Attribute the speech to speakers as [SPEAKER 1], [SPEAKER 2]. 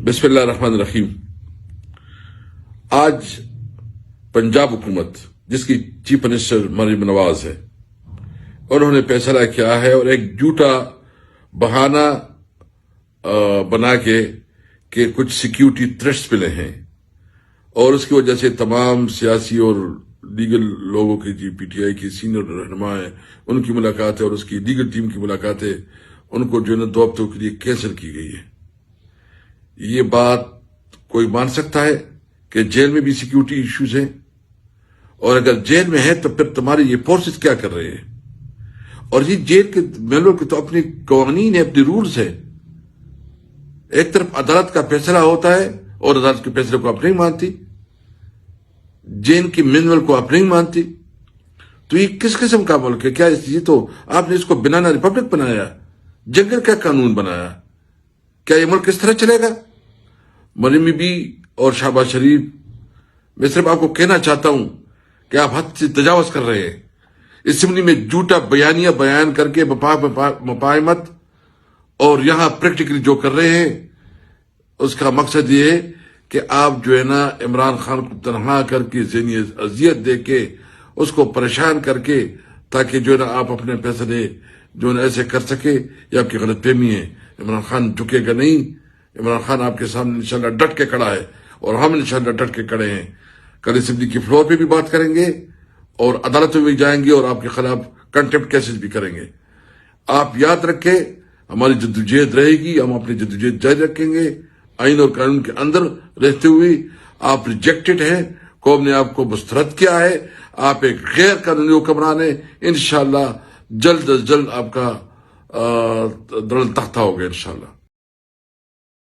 [SPEAKER 1] بسم اللہ الرحمن الرحیم۔ آج پنجاب حکومت جس کی چیف منسٹر مریم نواز ہے، انہوں نے فیصلہ کیا ہے اور ایک جھوٹا بہانہ بنا کے کہ کچھ سیکیورٹی تھریٹس ملے ہیں اور اس کی وجہ سے تمام سیاسی اور لیگل لوگوں کی جی پی ٹی آئی کی سینئر رہنما ہیں ان کی ملاقاتیں اور اس کی لیگل ٹیم کی ملاقاتیں ان کو جو ہے 2 ہفتوں کے لیے کینسل کی گئی ہے۔ یہ بات کوئی مان سکتا ہے کہ جیل میں بھی سیکیورٹی ایشوز ہیں؟ اور اگر جیل میں ہے تو پھر تمہاری یہ فورسز کیا کر رہے ہیں؟ اور یہ جیل کے ممبروں کے تو اپنی قوانین ہے، اپنی رولز ہے۔ ایک طرف عدالت کا فیصلہ ہوتا ہے اور عدالت کے فیصلے کو آپ نہیں مانتی، جیل کی مینول کو آپ نہیں مانتی، تو یہ کس قسم کا ملک ہے؟ کیا یہ تو آپ نے اس کو بنانا ریپبلک بنایا، جنگل کا قانون بنایا؟ کیا یہ ملک اس طرح چلے گا؟ مریم بی اور شہباز شریف، میں صرف آپ کو کہنا چاہتا ہوں کہ آپ حد سے تجاوز کر رہے ہیں۔ اسمبلی میں جھوٹا بیانیہ بیان کر کے مفاہمت اور یہاں پریکٹیکلی جو کر رہے ہیں اس کا مقصد یہ ہے کہ آپ جو ہے نا عمران خان کو تنہا کر کے ذہنی اذیت دے کے اس کو پریشان کر کے تاکہ جو ہے نا آپ اپنے فیصلے جو ہے نا ایسے کر سکے۔ یہ آپ کی غلط فہمی ہے۔ عمران خان جھکے گا نہیں۔ عمران خان آپ کے سامنے انشاءاللہ ڈٹ کے کھڑا ہے اور ہم انشاءاللہ ڈٹ کے کھڑے ہیں۔ کل اسمبلی کی فلور پہ بھی بات کریں گے اور عدالت میں بھی جائیں گے اور آپ کے خلاف کنٹمپٹ کیسز بھی کریں گے۔ آپ یاد رکھیں، ہماری جدوجہد رہے گی، ہم اپنی جدوجہد جاری رکھیں گے آئین اور قانون کے اندر رہتے ہوئے۔ آپ ریجیکٹڈ ہیں، قوم نے آپ کو مسترد کیا ہے، آپ ایک غیر قانونی حکمران ہیں۔ انشاءاللہ جلد از جلد آپ کا درل تختہ ہوگا انشاءاللہ۔